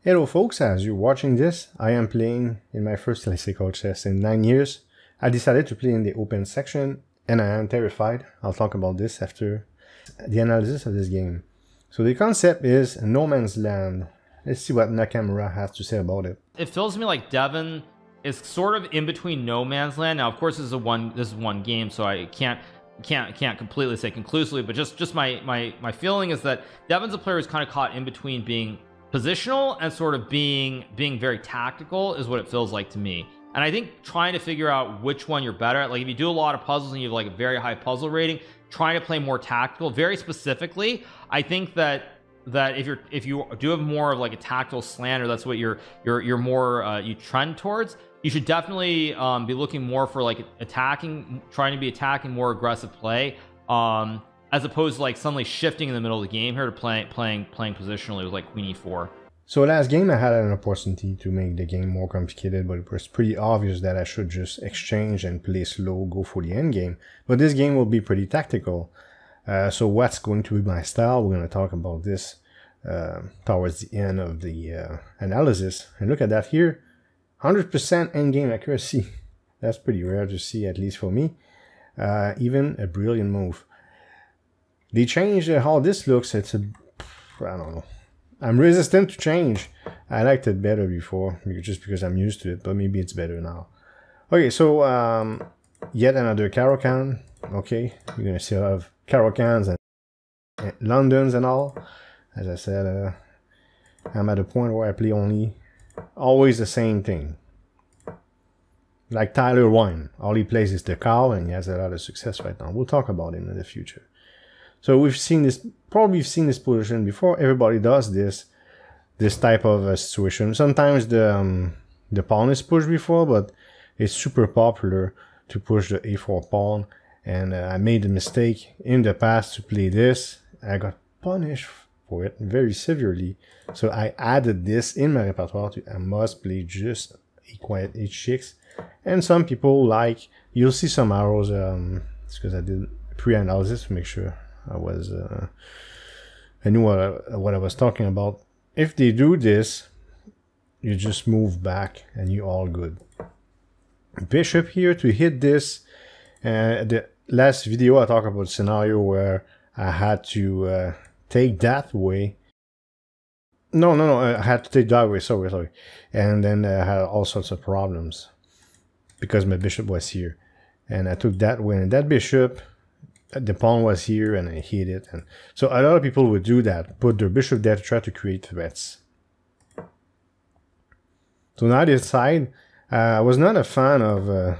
Hello folks, as you're watching this, I am playing in my first classical chess in 9 years. I decided to play in the open section and I am terrified. I'll talk about this after the analysis of this game. So the concept is no man's land. Let's see what Nakamura has to say about it. It feels to me like Devon is sort of in between no man's land. Now, of course, this is one game, so I can't completely say conclusively, but just my feeling is that Devon's a player who's kind of caught in between being positional and sort of being very tactical is what it feels like to me. And I think trying to figure out which one you're better at, like if you do a lot of puzzles and you have like a very high puzzle rating, trying to play more tactical, very specifically, I think that if you do have more of like a tactical slant, or that's what you're more you trend towards, you should definitely be looking more for like trying to be attacking more aggressive play, as opposed to like suddenly shifting in the middle of the game here to playing positionally with like queen e4. So last game I had an opportunity to make the game more complicated, but it was pretty obvious that I should just exchange and play slow, go for the end game. But this game will be pretty tactical. So what's going to be my style? We're going to talk about this towards the end of the analysis. And look at that here, 100% endgame accuracy. That's pretty rare to see, at least for me. Even a brilliant move. They changed how this looks. It's I don't know. I'm resistant to change. I liked it better before, just because I'm used to it, but maybe it's better now. Okay, so yet another Caro-Kann. Okay, you're gonna see a lot of Caro-Kanns and Londons and all. As I said, I'm at a point where I play always the same thing. Like Tyler Wine, all he plays is the cow, and he has a lot of success right now. We'll talk about him in the future. So we've seen this, probably seen this position before. Everybody does this type of situation. Sometimes the pawn is pushed before, but it's super popular to push the a4 pawn. And I made a mistake in the past to play this. I got punished for it very severely. So I added this in my repertoire. I must play just a quiet h6. And some people like, you'll see some arrows. It's because I did pre-analysis to make sure I knew what I was talking about. If they do this, you just move back and you're all good. Bishop here to hit this. The last video I talked about a scenario where I had to take that way. No, I had to take that way. Sorry. And then I had all sorts of problems because my bishop was here, and I took that way, and that bishop. The pawn was here and I hit it, and so a lot of people would do that, put their bishop there to try to create threats. So now this side, I was not a fan of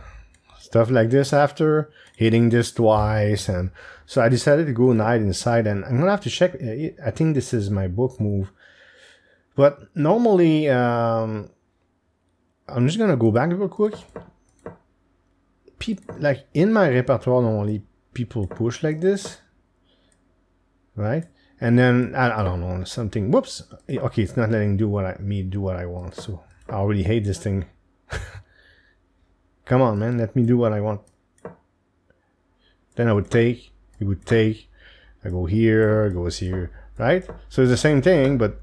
stuff like this after hitting this twice, and so I decided to go knight inside, and I'm gonna have to check. I think this is my book move, but normally I'm just gonna go back real quick. Like in my repertoire normally people push like this, right? And then I don't know, something, whoops, okay, it's not letting me do what I want, so I already hate this thing. Come on, man, let me do what I want. Then I would take, it would take, I go here, it goes here, right? So it's the same thing, but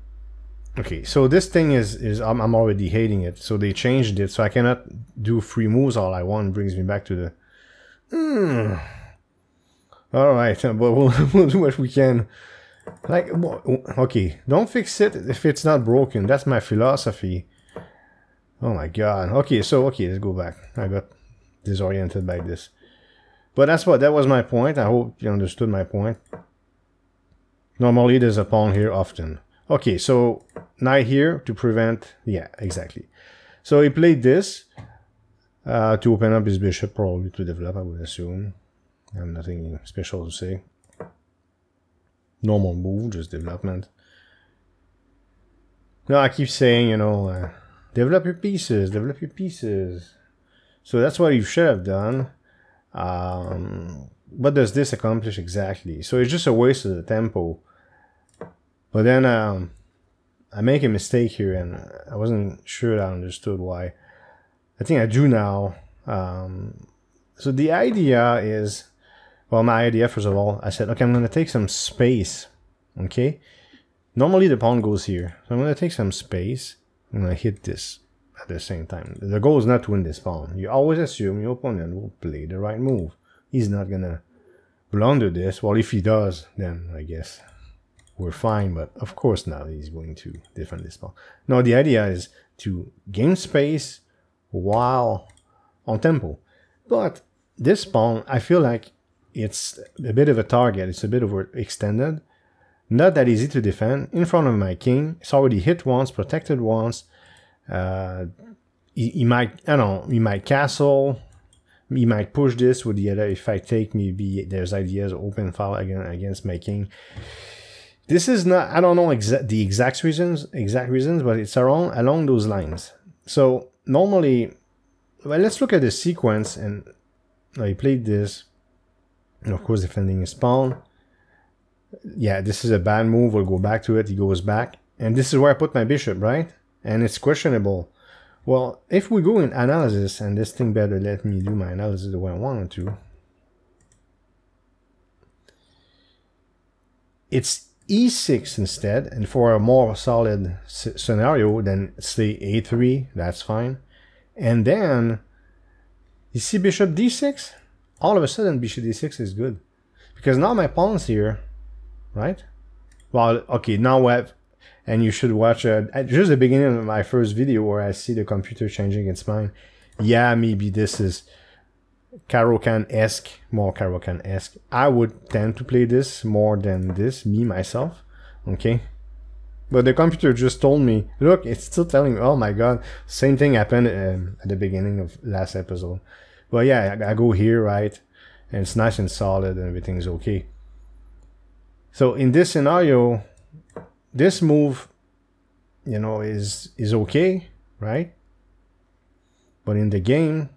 okay, so this thing is I'm already hating it, so they changed it, so I cannot do free moves all I want. Brings me back to the all right, but we'll do what we can. Like, okay, don't fix it if it's not broken. That's my philosophy. Oh my god. Okay, let's go back. I got disoriented by this, but that was my point. I hope you understood my point. Normally there's a pawn here often. Okay, so knight here to prevent. Yeah, exactly. So he played this to open up his bishop, probably to develop, I would assume. I have nothing special to say. Normal move, just development. No, I keep saying, develop your pieces, develop your pieces. So that's what you should have done. What does this accomplish exactly? So it's just a waste of the tempo. But then I make a mistake here, and I wasn't sure I understood why. I think I do now. So the idea is, well, my idea, first of all, I said, okay, I'm going to take some space, okay? Normally the pawn goes here. So I'm going to take some space. I'm going to hit this at the same time. The goal is not to win this pawn. You always assume your opponent will play the right move. He's not going to blunder this. Well, if he does, then I guess we're fine. But of course not. He's going to defend this pawn. No, the idea is to gain space while on tempo. But this pawn, I feel like it's a bit of a target. It's a bit overextended. Not that easy to defend. In front of my king. It's already hit once, protected once. He might, I don't know, he might castle. He might push this with the other. If I take, maybe there's ideas open file against my king. This is not, I don't know the exact reasons, but it's along those lines. So normally, well, let's look at the sequence. And I played this, and of course defending his pawn. Yeah, this is a bad move. We'll go back to it. He goes back. And this is where I put my bishop, right? And it's questionable. Well, if we go in analysis, and this thing better let me do my analysis the way I wanted to. It's e6 instead. And for a more solid scenario, then say a3. That's fine. And then, you see bishop d6? All of a sudden, bishop d6 is good. Because now my pawn's here. Right? Well, okay, now we have, and you should watch just the beginning of my first video where I see the computer changing its mind. Yeah, maybe this is Caro-Kann-esque, more Caro-Kann-esque. I would tend to play this more than this, me, myself, okay? But the computer just told me, look, it's still telling me, oh my god, same thing happened at the beginning of last episode. But yeah, I go here, right? And it's nice and solid and everything's okay. So in this scenario, this move, you know, is okay, right? But in the game,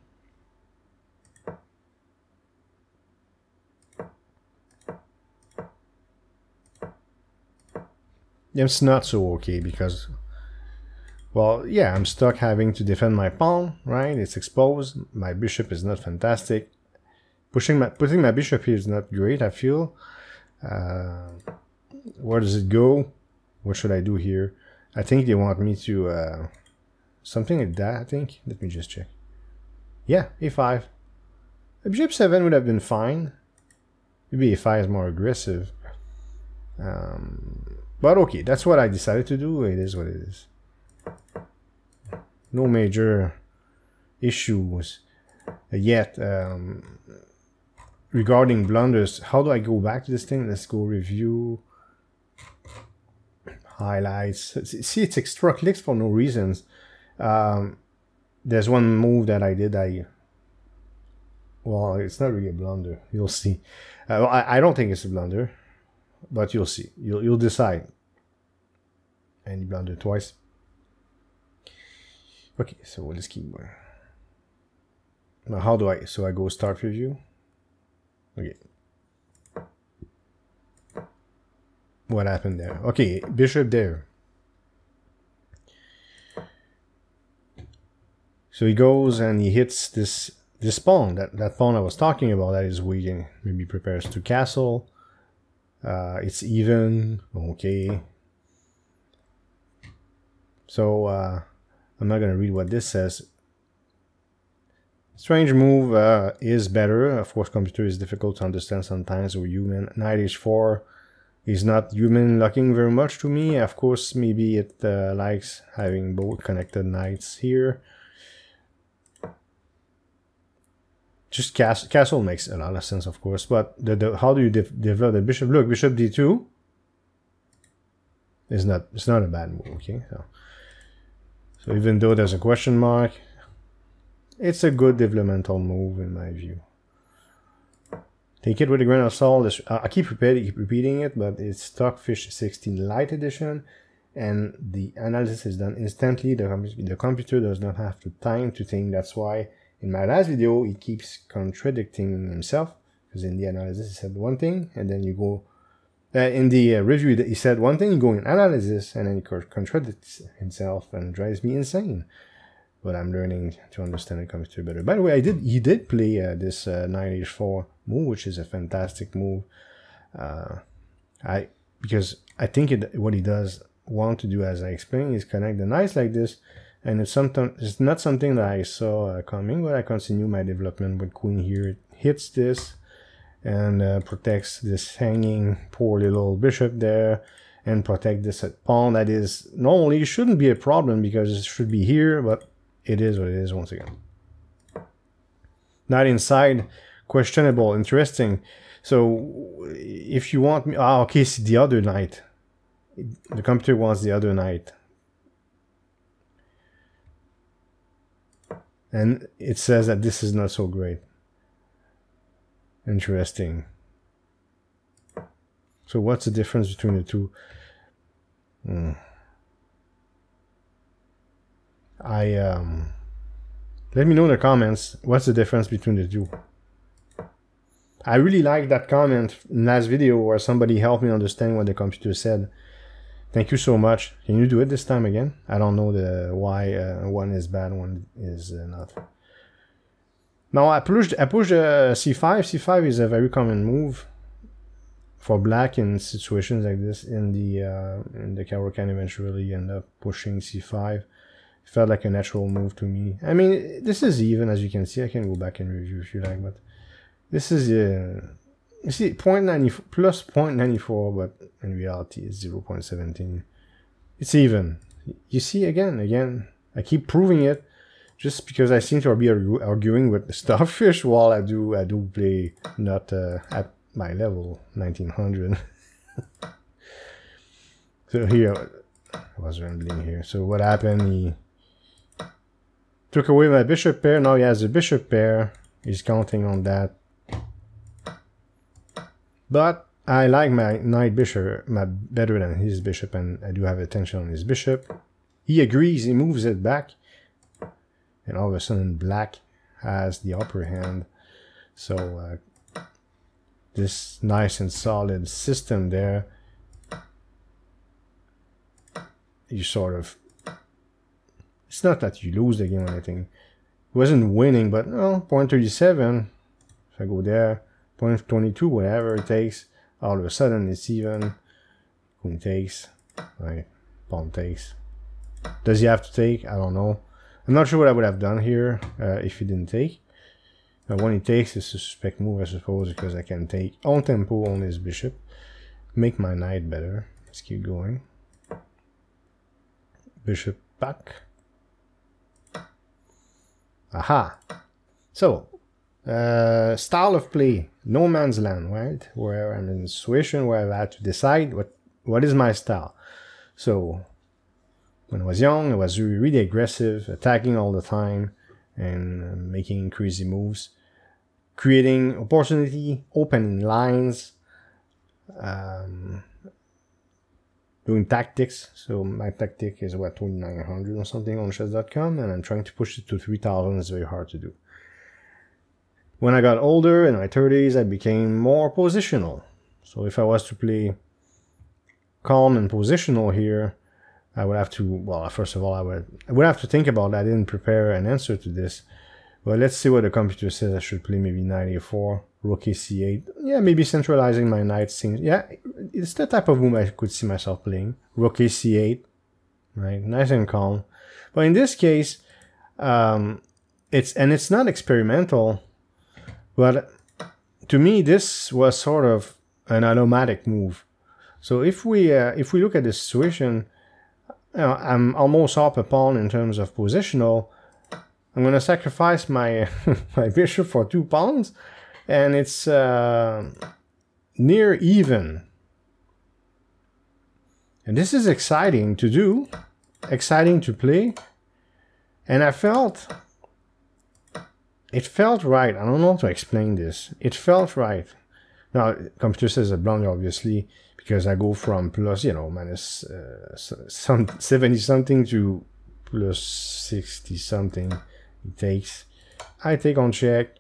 it's not so okay because, well, yeah, I'm stuck having to defend my pawn, right? It's exposed. My bishop is not fantastic. Putting my bishop here is not great, I feel. Where does it go? What should I do here? I think they want me to something like that, I think. Let me just check. Yeah, a5. Bishop 7 would have been fine. Maybe a5 is more aggressive. But okay, that's what I decided to do. It is what it is. No major issues yet. Regarding blunders, how do I go back to this thing? Let's go review. Highlights. See, it's extra clicks for no reasons. There's one move that I did. Well, it's not really a blunder. You'll see. Well, I don't think it's a blunder, but you'll see. You'll decide. And you blunder twice. Okay, so let's keep going. Now, how do I? So I go start review. Okay. What happened there? Okay, bishop there. So he goes and he hits this pawn, that pawn I was talking about, that is waiting. Maybe prepares to castle. It's even. Okay. So I'm not gonna read what this says. Strange move is better. Of course, computer is difficult to understand sometimes. We're human. Knight h4 is not human looking very much to me. Of course, maybe it likes having both connected knights here. Just castle makes a lot of sense, of course. But how do you develop the bishop? Look, bishop d2 is not. It's not a bad move. Okay, so even though there's a question mark, it's a good developmental move in my view. Take it with a grain of salt. I keep repeating it, but it's Stockfish 16 Lite Edition, and the analysis is done instantly. The computer does not have the time to think. That's why in my last video he keeps contradicting himself, because in the analysis he said one thing, and then you go in the review he said one thing, you go in analysis, and then he contradicts himself and drives me insane. But I'm learning to understand the computer better. By the way, he did play this knight h4 move, which is a fantastic move. I because I think what he does want to do, as I explained, is connect the knights like this, and it's not something that I saw coming, but I continue my development with queen here. It hits this and protects this hanging poor little bishop there, and protect this pawn that is normally shouldn't be a problem because it should be here, but it is what it is once again. Knight inside, questionable, interesting. So if you want me, okay, see the other knight. The computer wants the other knight. And it says that this is not so great. Interesting. So what's the difference between the two? Let me know in the comments what's the difference between the two. I really like that comment in last video where somebody helped me understand what the computer said. Thank you so much. Can you do it this time again? I don't know why one is bad, one is not. Now I pushed c5. c5 is a very common move for black in situations like this. In the Hikaru can eventually end up pushing c5. It felt like a natural move to me. I mean, this is even, as you can see. I can go back and review if you like, but this is you see 0.94 plus 0.94, but in reality it's 0.17. It's even. You see, again, I keep proving it just because I seem to be arguing with the Stockfish while I do play not at my level 1900. So here I was rambling here. So what happened? He took away my bishop pair. Now he has a bishop pair. He's counting on that. But I like my knight bishop better than his bishop, and I do have attention on his bishop. He agrees, he moves it back, and all of a sudden black has the upper hand. So this nice and solid system there, you sort of, it's not that you lose the game or anything. It wasn't winning, but no, 0.37, if I go there, 0.22, whatever it takes, all of a sudden it's even. Queen takes, right? Pawn takes. Does he have to take? I don't know. I'm not sure what I would have done here if he didn't take. But when he takes, it's a suspect move, I suppose, because I can take on tempo on his bishop, make my knight better. Let's keep going. Bishop back. Aha. So, style of play, no man's land, right? Where I'm in a situation where I had to decide what is my style. So when I was young, I was really aggressive, attacking all the time, and making crazy moves, creating opportunity, opening lines, doing tactics. So my tactic is what, 2900 or something on chess.com, and I'm trying to push it to 3000. It's very hard to do. When I got older, in my 30s, I became more positional. So if I was to play calm and positional here, I would have to, well, first of all, I would have to think about that. I didn't prepare an answer to this. But let's see what the computer says. I should play maybe knight a4, rook a c8. Yeah, maybe centralizing my knight seems, yeah, it's the type of move I could see myself playing. Rook a c8, right? Nice and calm. But in this case, it's not experimental. But to me, this was sort of an automatic move. So if we look at the situation, I'm almost up a pawn in terms of positional. I'm going to sacrifice my my bishop for 2 pawns, and it's near even. And this is exciting to do, exciting to play, and it felt right. I don't know how to explain this. It felt right. Now, computer says a blunder, obviously, because I go from plus, minus 70 something to plus 60 something. It takes. I take on check.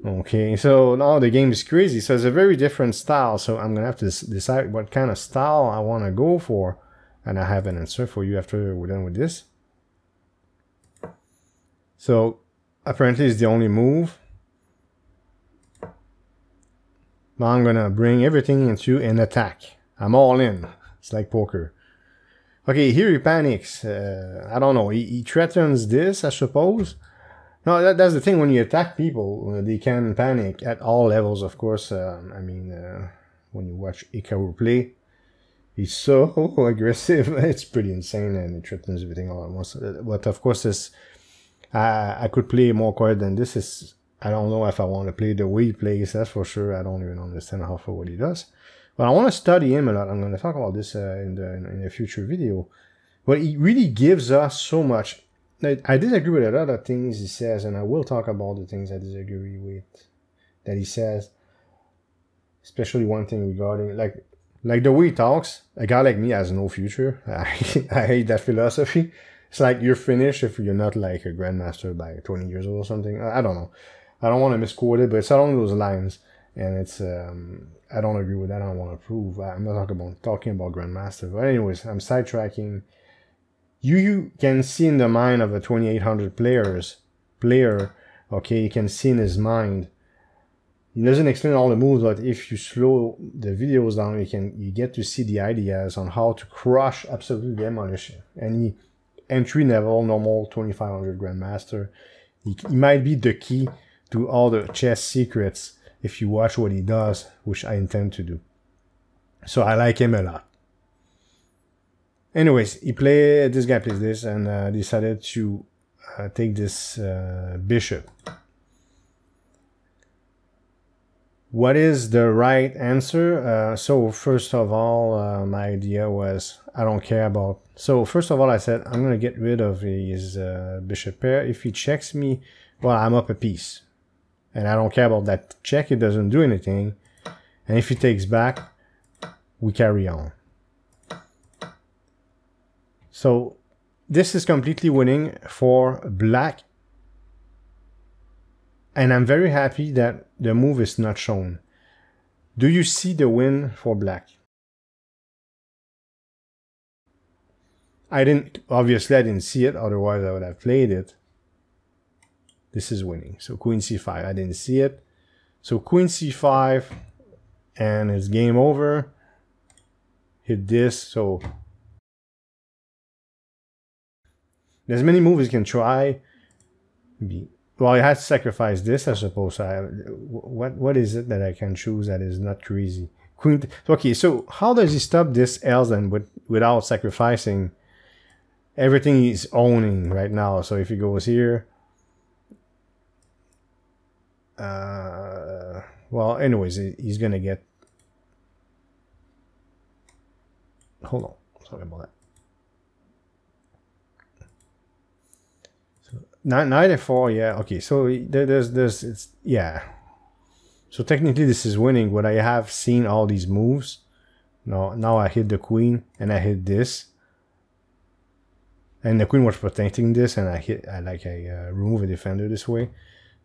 Okay, so now the game is crazy. So it's a very different style. So I'm gonna have to decide what kind of style I want to go for, and I have an answer for you after we're done with this. So apparently it's the only move. Now I'm gonna bring everything into an attack. I'm all in. It's like poker. Okay, here he panics. I don't know. He threatens this, I suppose. No, that's the thing. When you attack people, they can panic at all levels, of course. I mean, when you watch Hikaru play, he's so aggressive. It's pretty insane, and he threatens everything all at once. But of course, this I could play more quiet than this. I don't know if I want to play the way he plays. That's for sure. I don't even understand half of what he does. But I want to study him a lot. I'm going to talk about this in a future video. But he really gives us so much. I disagree with a lot of things he says, and I will talk about the things I disagree with that he says. Especially one thing regarding, like the way he talks, a guy like me has no future. I hate that philosophy. It's like you're finished if you're not like a grandmaster by 20 years old or something. I don't know. I don't want to misquote it, but it's along those lines. And it's, I don't agree with that. I don't want to prove. I'm not talking about grandmaster. But anyways, I'm sidetracking. You can see in the mind of a 2800 player, okay, you can see in his mind. He doesn't explain all the moves, but if you slow the videos down, you get to see the ideas on how to crush, absolutely demolish any entry level, normal 2500 grandmaster. He might be the key to all the chess secrets if you watch what he does, which I intend to do. So I like him a lot. Anyways, this guy plays this and decided to take this bishop. What is the right answer? So first of all, my idea was I don't care about. So first of all, I said I'm gonna get rid of his bishop pair. If he checks me, well, I'm up a piece, and I don't care about that check. It doesn't do anything. And if he takes back, we carry on. So this is completely winning for black. And I'm very happy that the move is not shown. Do you see the win for black? Obviously I didn't see it, otherwise I would have played it. This is winning. So queen c5, I didn't see it. So queen c5, and it's game over. Hit this, so there's many moves you can try. Well, I had to sacrifice this, I suppose. What is it that I can choose that is not crazy? Queen. Okay, so how does he stop this else then without sacrificing everything he's owning right now? So if he goes here, well, anyways, he's gonna get. Hold on, sorry about that. Knight f4, yeah, okay, so it's, yeah. So technically this is winning, but I have seen all these moves. Now I hit the queen, and I hit this. And the queen was protecting this, and I remove a defender this way.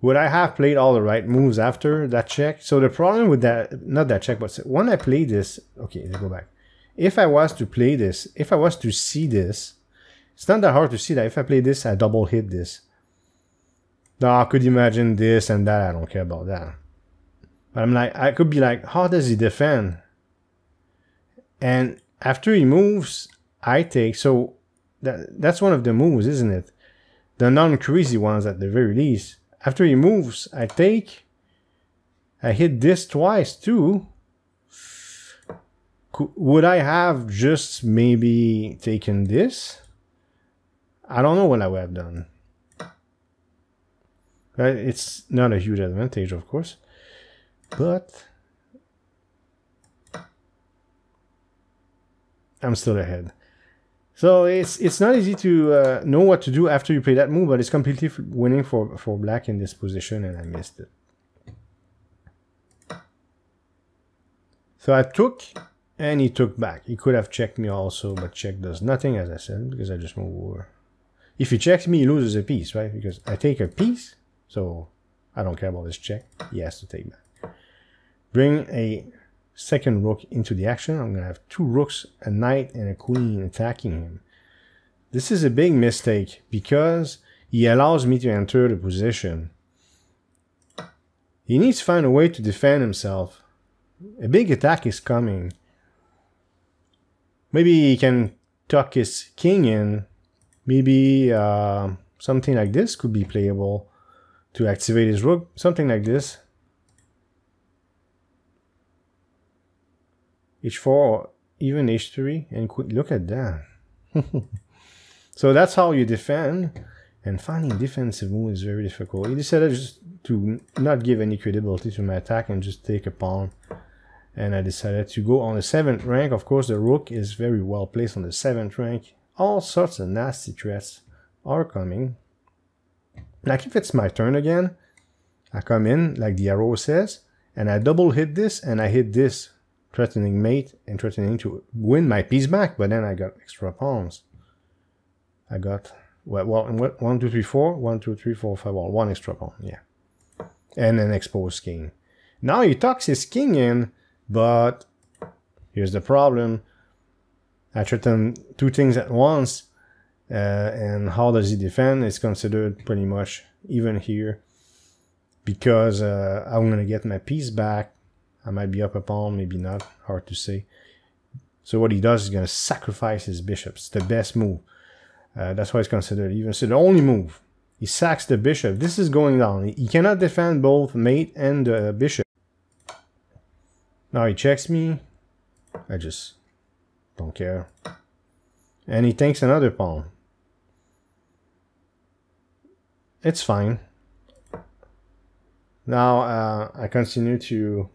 Would I have played all the right moves after that check? So the problem with that, not that check, but when I play this, okay, let's go back. If I was to play this, if I was to see this, it's not that hard to see that if I play this, I double hit this. Now I could imagine this and that, I don't care about that. But I'm like, I could be like, how does he defend? And after he moves, I take, so that's one of the moves, isn't it? The non-crazy ones at the very least. After he moves, I take, I hit this twice too. Would I have just maybe taken this? I don't know what I would have done. It's not a huge advantage, of course, but I'm still ahead. So it's not easy to know what to do after you play that move, but it's completely winning for black in this position, and I missed it. So I took, and he took back. He could have checked me also, but check does nothing, as I said, because I just move over. If he checks me, he loses a piece, right? Because I take a piece, so I don't care about this check. He has to take back. Bring a second rook into the action. I'm going to have two rooks, a knight, and a queen attacking him. This is a big mistake because he allows me to enter the position. He needs to find a way to defend himself. A big attack is coming. Maybe he can tuck his king in. Maybe something like this could be playable to activate his rook. Something like this. H4 or even H3. And look at that. So that's how you defend. And finding defensive move is very difficult. He decided just to not give any credibility to my attack and just take a pawn. And I decided to go on the 7th rank. Of course, the rook is very well placed on the 7th rank. All sorts of nasty threats are coming. Like if it's my turn again, I come in, like the arrow says, and I double hit this, and I hit this, threatening mate and threatening to win my piece back, but then I got extra pawns. I got... Well, 1, 2, 3, 4, 1, 2, 3, 4, 5, well, 1 extra pawn, yeah. And an exposed king. Now he tucks his king in, but here's the problem. I threaten 2 things at once, and how does he defend? It's considered pretty much even here, because I'm going to get my piece back. I might be up a pawn, maybe not, hard to say. So what he does is going to sacrifice his bishop. It's the best move. That's why it's considered even. So the only move, he sacks the bishop. This is going down. He cannot defend both mate and the bishop. Now he checks me. I just don't care. And he takes another pawn. It's fine. Now I continue to...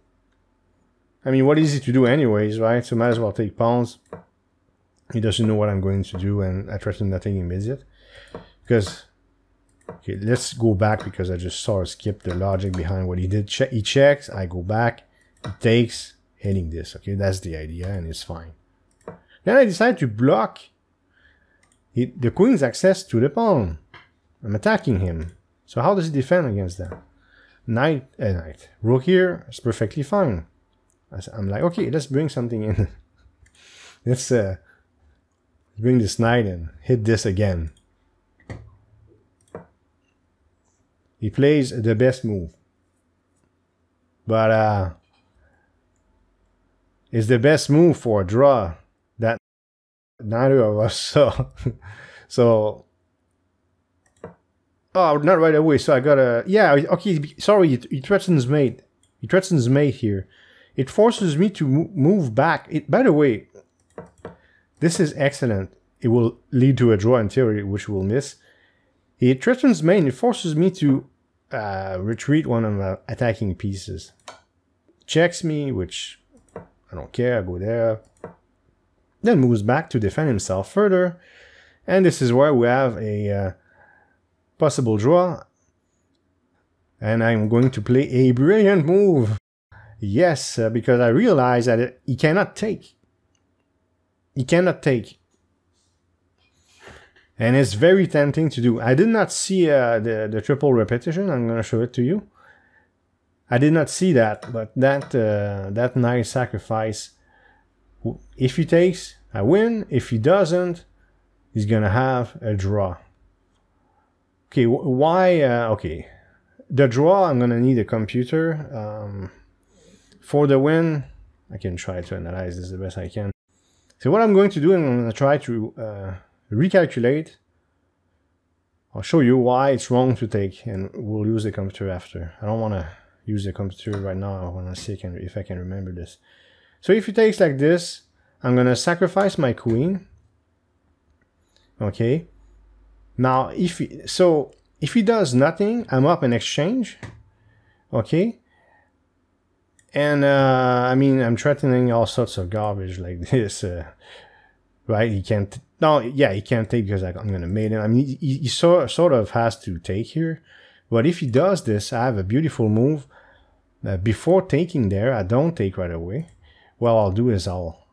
I mean, what is he to do anyways, right? So might as well take pawns. He doesn't know what I'm going to do, and I threaten nothing immediate. Because, okay, let's go back because I just saw or skipped the logic behind what he did. He checks, I go back, he takes, hitting this. Okay, that's the idea, and it's fine. Then I decide to block the queen's access to the pawn. I'm attacking him. So how does he defend against that? Knight. Rook here is perfectly fine. I'm like, okay, let's bring something in. Let's bring this knight in. Hit this again. He plays the best move. But it's the best move for a draw that neither of us saw. So... Oh, not right away. So I gotta... Yeah, okay, sorry, he threatens mate. He threatens mate here. It forces me to move back. By the way, this is excellent. It will lead to a draw in theory, which we'll miss. He threatens mate and it forces me to retreat one of my attacking pieces. Checks me, which I don't care. I go there. Then moves back to defend himself further. And this is where we have a possible draw. And I'm going to play a brilliant move. Yes, because I realize that he cannot take. He cannot take. And it's very tempting to do. I did not see the triple repetition. I'm going to show it to you. I did not see that, but that nice sacrifice. If he takes, I win. If he doesn't, he's going to have a draw. Okay, why? Okay, the draw, I'm going to need a computer. For the win, I can try to analyze this the best I can. So what I'm going to do, I'm going to try to recalculate. I'll show you why it's wrong to take, and we'll use the computer after. I don't want to use the computer right now. I want to see if I can remember this. So if he takes like this, I'm going to sacrifice my queen. Okay. Now, if he does nothing, I'm up in exchange. Okay. And, I mean, I'm threatening all sorts of garbage like this, right? He can't, no, yeah, he can't take because I'm going to mate him. I mean, he sort of has to take here. But if he does this, I have a beautiful move. Before taking there, I don't take right away. What I'll do is I'll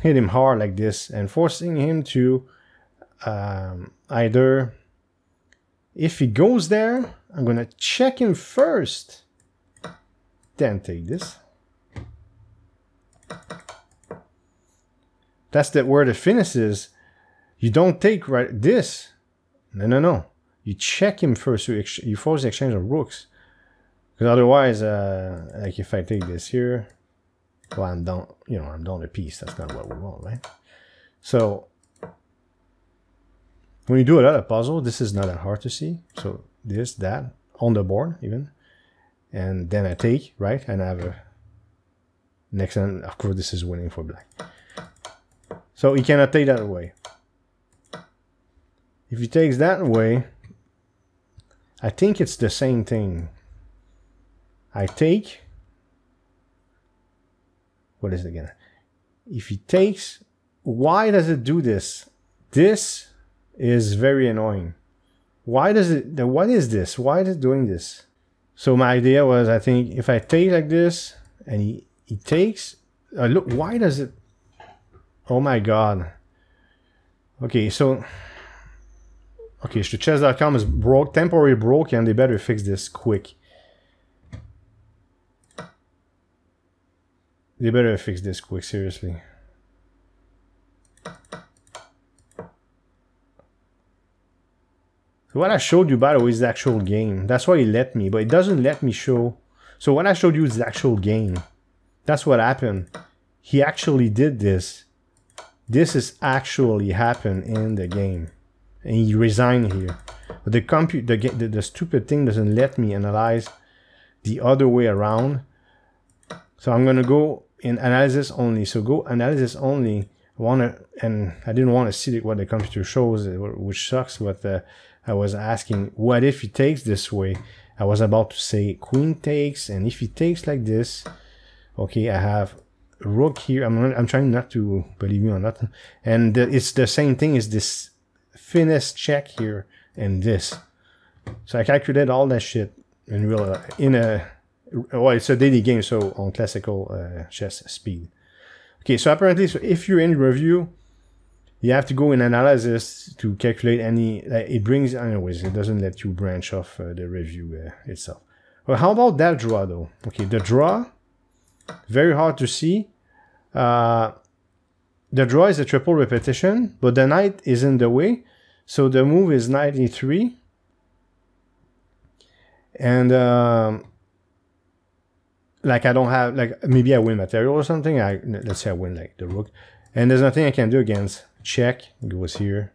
hit him hard like this and forcing him to either, if he goes there, I'm going to check him first. Then take this. That's where the finish is. You don't take right this. No. You check him first. So you force the exchange of rooks. Because otherwise, like if I take this here, Well, I'm down, you know, I'm down a piece. That's not what we want, right? So when you do a lot of puzzle, this is not that hard to see. So this, that, on the board even. And then I take, right? And I have a next hand. Of course, this is winning for black. So he cannot take that away. If he takes that away, I think it's the same thing. I take. What is it again? If he takes, why does it do this? This is very annoying. Why does it, what is this? Why is it doing this? So my idea was, I think if I take like this and he takes, look, why does it, oh my God. Okay, so, okay, so chess.com is broke, temporarily broken, they better fix this quick. They better fix this quick, seriously. So what I showed you, by the way, is the actual game. That's why it let me, but it doesn't let me show. So what I showed you is the actual game. That's what happened. He actually did this. This is actually happened in the game. And he resigned here. But the stupid thing doesn't let me analyze the other way around. So I'm gonna go in analysis only. So go analysis only. And I didn't want to see what the computer shows, which sucks. But I was asking, what if he takes this way? I was about to say queen takes, and if he takes like this, okay, I have rook here. I'm trying not to believe me or not. And it's the same thing as this finesse check here and this. So I calculated all that shit in real well, it's a daily game, so on classical chess speed. Okay, so apparently, so if you're in review, you have to go in analysis to calculate any. It brings, anyways. It doesn't let you branch off the review itself. Well, how about that draw though? Okay, the draw, very hard to see. The draw is a triple repetition, but the knight is in the way, so the move is knight e3, and like I don't have, like maybe I win material or something. Let's say I win like the rook, and there's nothing I can do against. Check goes here.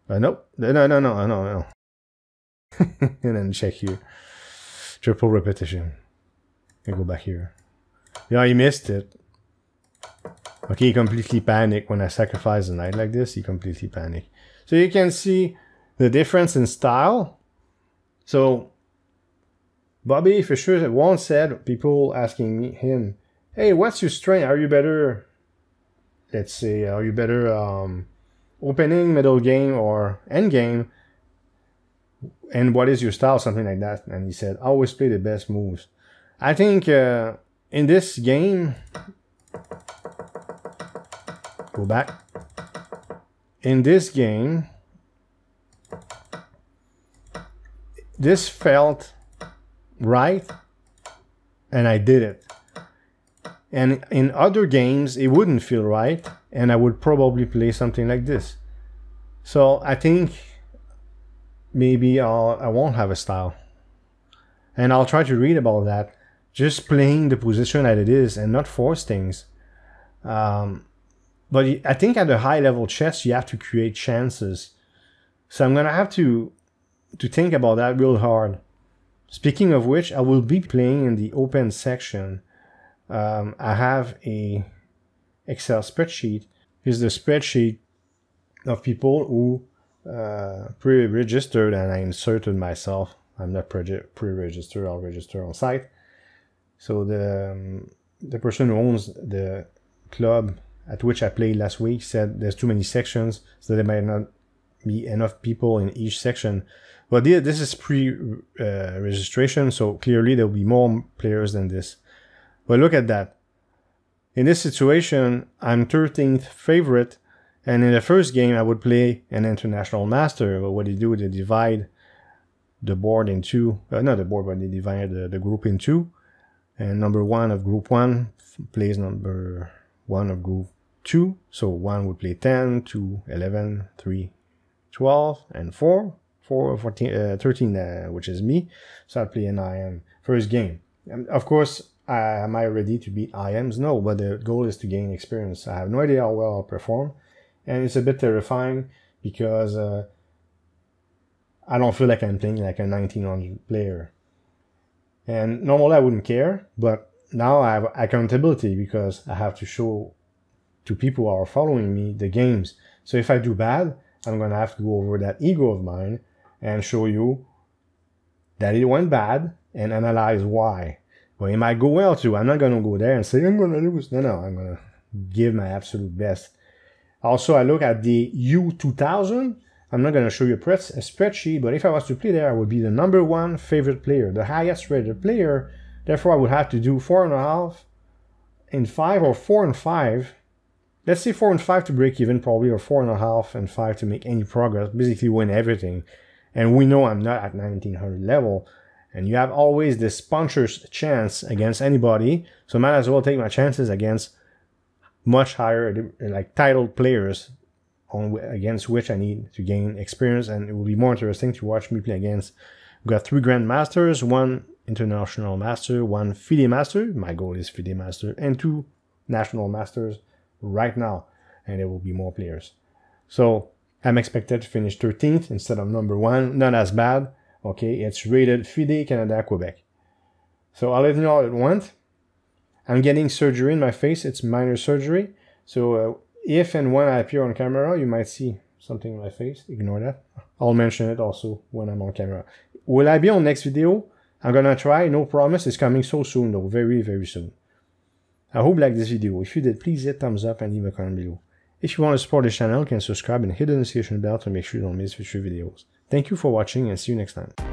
Nope. No. And then check here. Triple repetition. And go back here. Yeah, he missed it. Okay, he completely panicked when I sacrifice a knight like this. He completely panicked. So you can see the difference in style. So Bobby Fischer once said, people asking him, hey, what's your strength? Are you better, let's say, are you better opening, middle game, or end game? And what is your style? Something like that. And he said, always play the best moves. I think in this game, go back. In this game, this felt right, and I did it. And in other games, it wouldn't feel right, and I would probably play something like this. So I think maybe I won't have a style. And I'll try to read about that. Just playing the position that it is and not force things. But I think at a high level chess, you have to create chances. So I'm going to have to think about that real hard. Speaking of which, I will be playing in the open section. I have a Excel spreadsheet. Here's the spreadsheet of people who pre-registered, and I inserted myself. I'm not pre-registered, I'll register on site. So the person who owns the club at which I played last week said there's too many sections, so there might not be enough people in each section. But this is pre-registration, so clearly there'll be more players than this. But look at that. In this situation, I'm 13th favorite, and in the first game I would play an international master. But what they do, they divide the board in two. Not the board, but they divide the group in two. And number one of group 1 plays number 1 of group 2. So 1 would play 10, 2, 11, 3, 12, and 4. 13, which is me. So I play an IM first game. And of course, am I ready to beat IMs? No, but the goal is to gain experience. I have no idea how well I'll perform, and it's a bit terrifying because I don't feel like I'm playing like a 1900 player. And normally I wouldn't care, but now I have accountability because I have to show to people who are following me the games. So if I do bad, I'm going to have to go over that ego of mine and show you that it went bad and analyze why. But it might go well too. I'm not going to go there and say, I'm going to lose. No, I'm going to give my absolute best. Also, I look at the U2000. I'm not going to show you a spreadsheet, but if I was to play there, I would be the #1 favorite player, the highest rated player. Therefore, I would have to do 4.5 in 5 or 4 and 5. Let's say 4 and 5 to break even probably, or 4.5 and 5 to make any progress, basically win everything. And we know I'm not at 1900 level. And you have always this puncher's chance against anybody. So I might as well take my chances against much higher, like titled players against which I need to gain experience. And it will be more interesting to watch me play against. We've got 3 Grandmasters, 1 International Master, 1 FIDE Master. My goal is FIDE Master, and 2 National Masters right now. And there will be more players. So I'm expected to finish 13th instead of #1. Not as bad. Okay, it's rated FIDE, Canada, Quebec. So I'll let you know how it went. I'm getting surgery in my face. It's minor surgery. So if and when I appear on camera, you might see something in my face. Ignore that. I'll mention it also when I'm on camera. Will I be on next video? I'm gonna try. No promise. It's coming so soon though. Very, very soon. I hope you liked this video. If you did, please hit thumbs up and leave a comment below. If you want to support this channel, you can subscribe and hit the notification bell to make sure you don't miss future videos. Thank you for watching and see you next time.